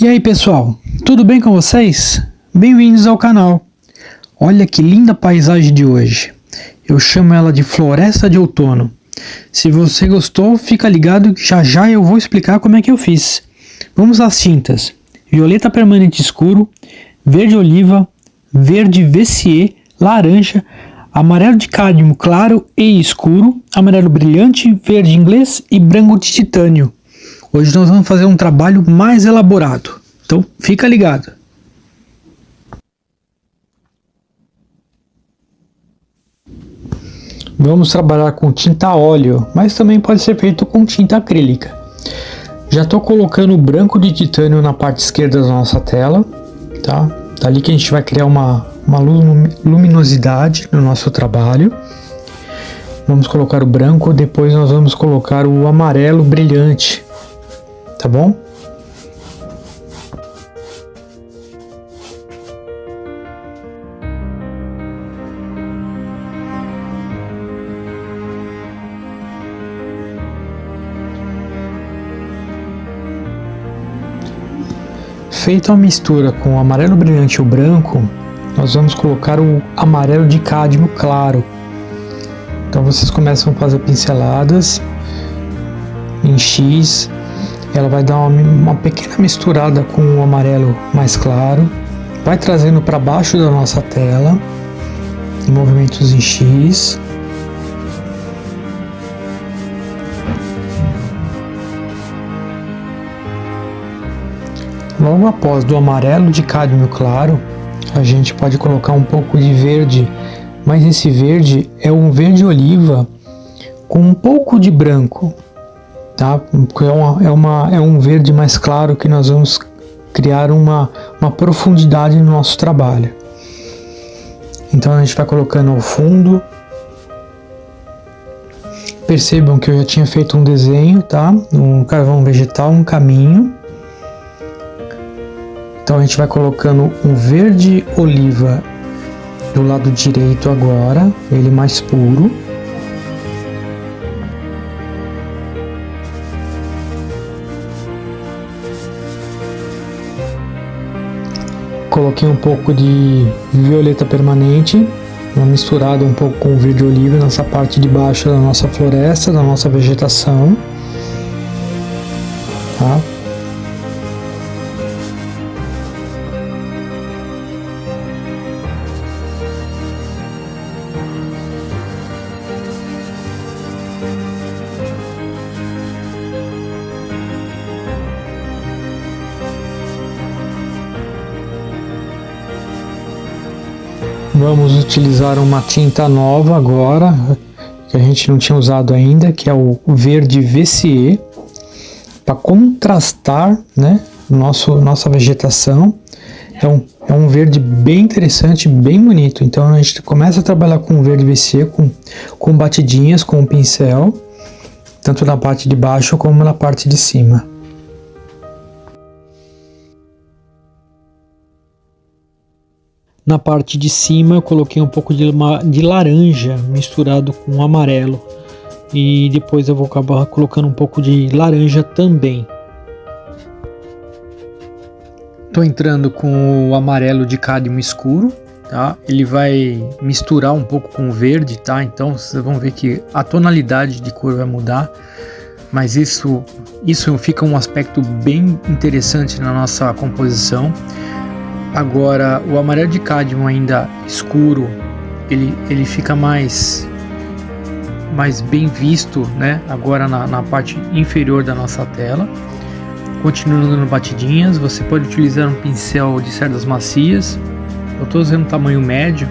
E aí pessoal, tudo bem com vocês? Bem-vindos ao canal. Olha que linda paisagem de hoje. Eu chamo ela de Floresta de Outono. Se você gostou, fica ligado que já eu vou explicar como é que eu fiz. Vamos às tintas. Violeta permanente escuro, verde oliva, verde VCE, laranja, amarelo de cádmio claro e escuro, amarelo brilhante, verde inglês e branco de titânio. Hoje nós vamos fazer um trabalho mais elaborado, então fica ligado. Vamos trabalhar com tinta óleo, mas também pode ser feito com tinta acrílica. Já estou colocando o branco de titânio na parte esquerda da nossa tela, tá? Dali que a gente vai criar uma luminosidade no nosso trabalho. Vamos colocar o branco, depois nós vamos colocar o amarelo brilhante. Tá bom? Feita a mistura com o amarelo brilhante e o branco, nós vamos colocar o amarelo de cádmio claro. Então vocês começam a fazer pinceladas em X. Ela vai dar uma pequena misturada com o amarelo mais claro, vai trazendo para baixo da nossa tela, em movimentos em X. Logo após do amarelo de cádmio claro, a gente pode colocar um pouco de verde, mas esse verde é um verde oliva com um pouco de branco. Tá? É um verde mais claro que nós vamos criar uma profundidade no nosso trabalho. Então a gente vai colocando ao fundo. Percebam que eu já tinha feito um desenho, tá? Um carvão vegetal, um caminho. Então a gente vai colocando um verde oliva do lado direito agora, ele mais puro. Coloquei um pouco de violeta permanente, uma misturada um pouco com o verde oliva nessa parte de baixo da nossa floresta, da nossa vegetação. Tá? Vamos utilizar uma tinta nova agora, que a gente não tinha usado ainda, que é o verde VCE, para contrastar, né, nossa vegetação. É um verde bem interessante, bem bonito. Então a gente começa a trabalhar com o verde VCE, com batidinhas, com o pincel, tanto na parte de baixo como na parte de cima. Na parte de cima eu coloquei um pouco de laranja misturado com amarelo. E depois eu vou acabar colocando um pouco de laranja também. Estou entrando com o amarelo de cádmio escuro, tá? Ele vai misturar um pouco com o verde, tá? Então vocês vão ver que a tonalidade de cor vai mudar. Mas isso fica um aspecto bem interessante na nossa composição. Agora, o amarelo de cádmio ainda escuro, ele fica mais bem visto, né? Agora na parte inferior da nossa tela. Continuando dando batidinhas, você pode utilizar um pincel de cerdas macias. Eu estou usando tamanho médio,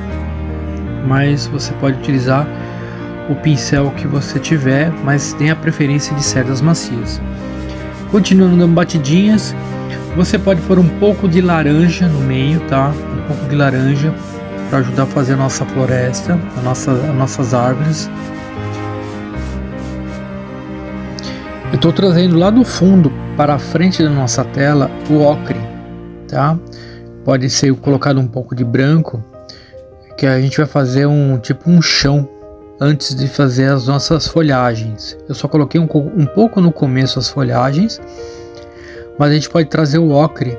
mas você pode utilizar o pincel que você tiver, mas tenha a preferência de cerdas macias. Continuando dando batidinhas, você pode pôr um pouco de laranja no meio, tá? Um pouco de laranja para ajudar a fazer a nossa floresta, as nossas árvores. Eu estou trazendo lá do fundo para a frente da nossa tela o ocre, tá? Pode ser colocado um pouco de branco, que a gente vai fazer um chão antes de fazer as nossas folhagens. Eu só coloquei um pouco no começo as folhagens. mas a gente pode trazer o ocre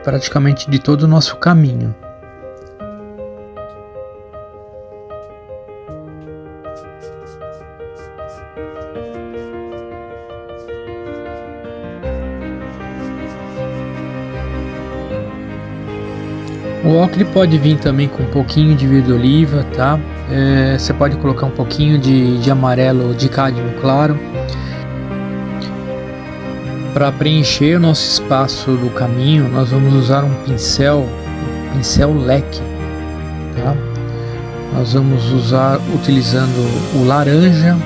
praticamente de todo o nosso caminho. O ocre pode vir também com um pouquinho de verde oliva, tá? Você pode colocar um pouquinho de amarelo de cádmio claro. Para preencher o nosso espaço do caminho, nós vamos usar um pincel leque, tá? Nós vamos usar utilizando o laranja,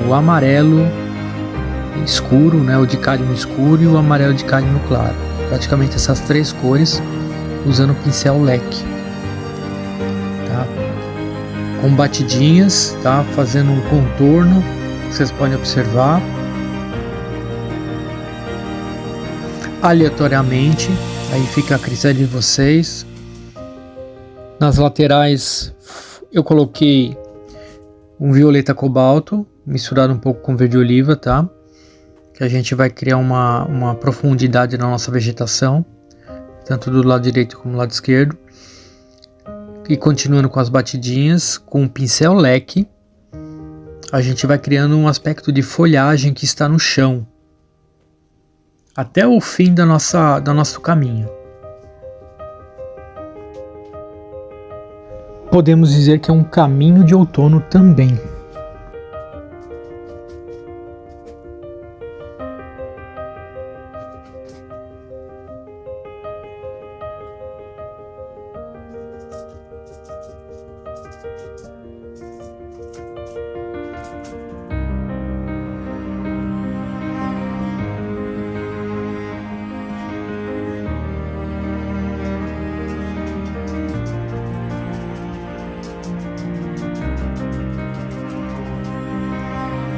o amarelo escuro, né? O de cádmio escuro e o amarelo de cádmio claro. Praticamente essas três cores, usando o pincel leque, tá? Com batidinhas, tá? Fazendo um contorno, vocês podem observar. Aleatoriamente, aí fica a critério de vocês. Nas laterais eu coloquei um violeta cobalto misturado um pouco com verde oliva, tá? Que a gente vai criar uma profundidade na nossa vegetação, tanto do lado direito como do lado esquerdo. E continuando com as batidinhas, com um pincel leque, a gente vai criando um aspecto de folhagem que está no chão, até o fim do nosso caminho. Podemos dizer que é um caminho de outono também.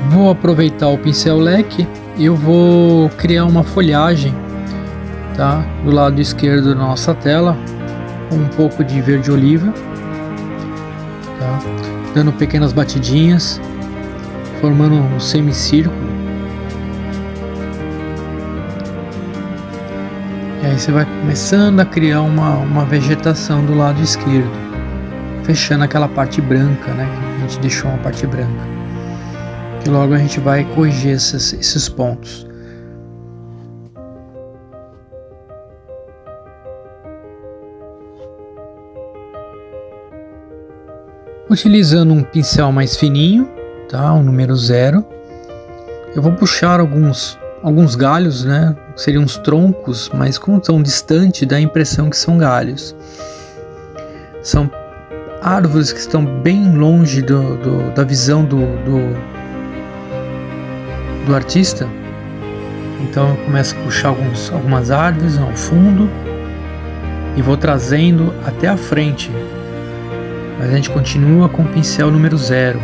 Vou aproveitar o pincel leque e eu vou criar uma folhagem, tá? Do lado esquerdo da nossa tela, com um pouco de verde oliva, tá? Dando pequenas batidinhas, formando um semicírculo. E aí você vai começando a criar uma vegetação do lado esquerdo, fechando aquela parte branca, né? Que a gente deixou uma parte branca. E logo a gente vai corrigir esses pontos. Utilizando um pincel mais fininho, tá? O número 0, eu vou puxar alguns galhos, né? Seriam uns troncos, mas como tão distante, dá a impressão que são galhos. São árvores que estão bem longe da visão do artista. Então eu começo a puxar algumas árvores ao fundo e vou trazendo até a frente, mas a gente continua com o pincel número 0.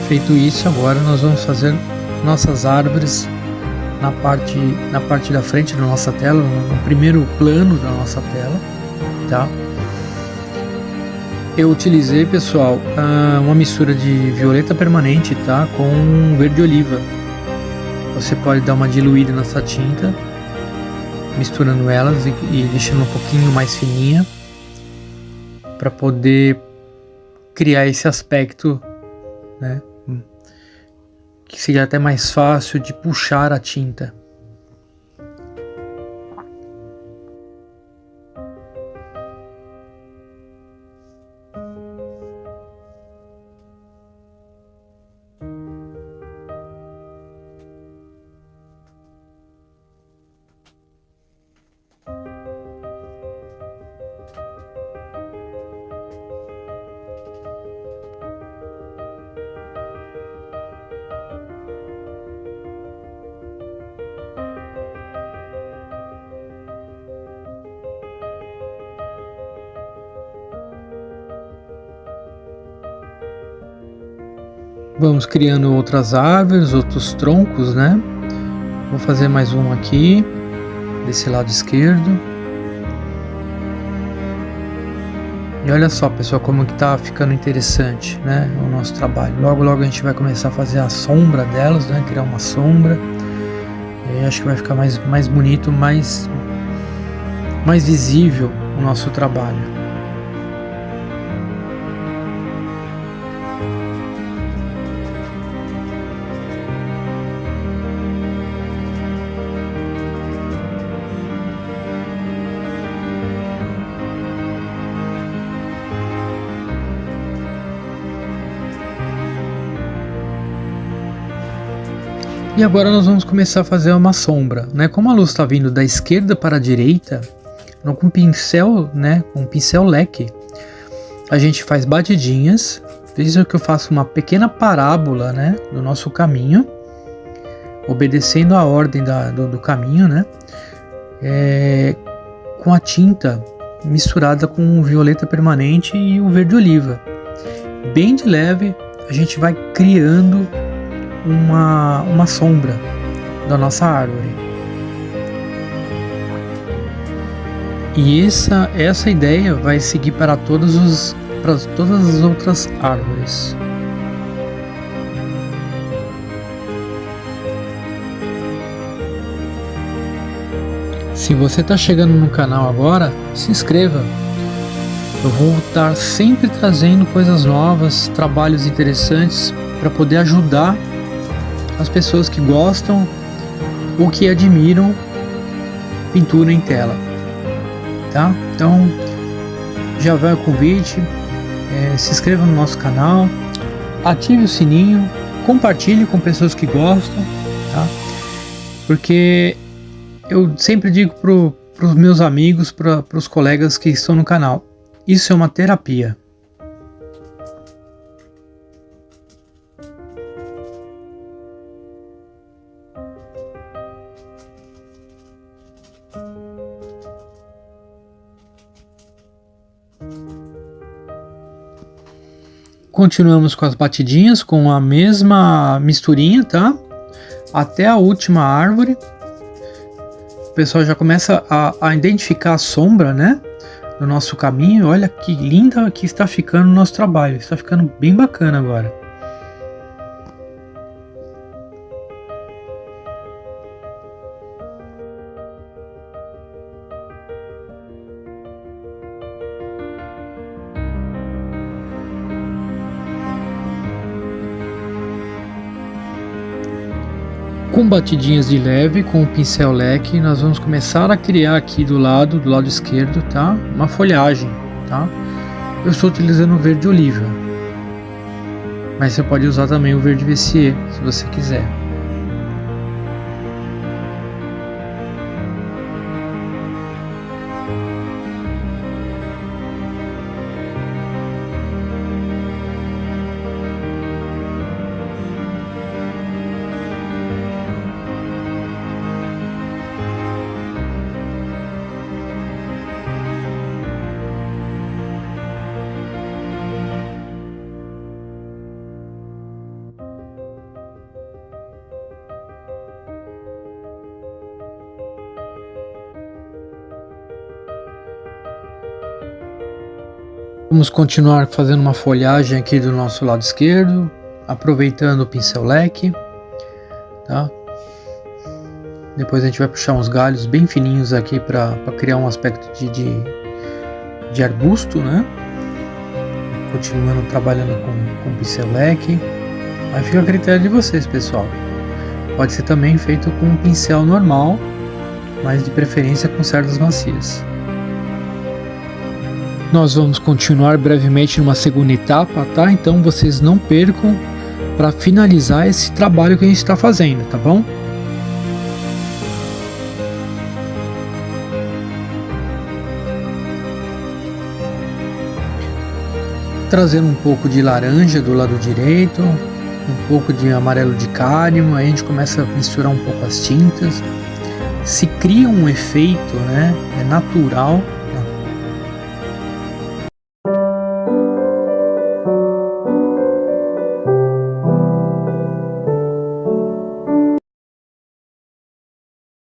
Feito isso, agora nós vamos fazer nossas árvores na parte da frente da nossa tela, no primeiro plano da nossa tela, tá? Eu utilizei, pessoal, uma mistura de violeta permanente, tá? Com verde oliva. Você pode dar uma diluída nessa tinta, misturando elas e deixando um pouquinho mais fininha, para poder criar esse aspecto, né? Que seria até mais fácil de puxar a tinta. Vamos criando outras árvores, outros troncos, né? Vou fazer mais um aqui, desse lado esquerdo. E olha só, pessoal, como que tá ficando interessante, né, o nosso trabalho. Logo, logo a gente vai começar a fazer a sombra delas, né, criar uma sombra. E aí acho que vai ficar mais bonito, mais visível o nosso trabalho. E agora nós vamos começar a fazer uma sombra, né? Como a luz está vindo da esquerda para a direita, com pincel, né? Com pincel leque, a gente faz batidinhas. Veja que eu faço uma pequena parábola, né? Do nosso caminho, obedecendo a ordem do caminho, né? Com a tinta misturada com o violeta permanente e o verde oliva. Bem de leve, a gente vai criando uma sombra da nossa árvore. E essa ideia vai seguir para todas as outras árvores. Se você está chegando no canal agora, se inscreva. Eu vou estar sempre trazendo coisas novas, trabalhos interessantes para poder ajudar as pessoas que gostam ou que admiram pintura em tela, tá? Então já vai o convite, se inscreva no nosso canal, ative o sininho, compartilhe com pessoas que gostam, tá? Porque eu sempre digo para os meus amigos, para os colegas que estão no canal, isso é uma terapia. Continuamos com as batidinhas com a mesma misturinha, tá? Até a última árvore. O pessoal já começa a identificar a sombra, né? Do nosso caminho. Olha que linda que está ficando o nosso trabalho. Está ficando bem bacana agora. Com batidinhas de leve, com o pincel leque, nós vamos começar a criar aqui do lado esquerdo, tá? Uma folhagem, tá? Eu estou utilizando o verde oliva, mas você pode usar também o verde Vessier, se você quiser. Vamos continuar fazendo uma folhagem aqui do nosso lado esquerdo, aproveitando o pincel leque, tá? Depois a gente vai puxar uns galhos bem fininhos aqui para criar um aspecto de arbusto, né? Continuando trabalhando com o pincel leque. Aí fica a critério de vocês, pessoal. Pode ser também feito com um pincel normal, mas de preferência com cerdas macias. Nós vamos continuar brevemente numa segunda etapa, tá? Então vocês não percam para finalizar esse trabalho que a gente está fazendo, tá bom? Trazendo um pouco de laranja do lado direito, um pouco de amarelo de cádmio, aí a gente começa a misturar um pouco as tintas. Se cria um efeito, né? É natural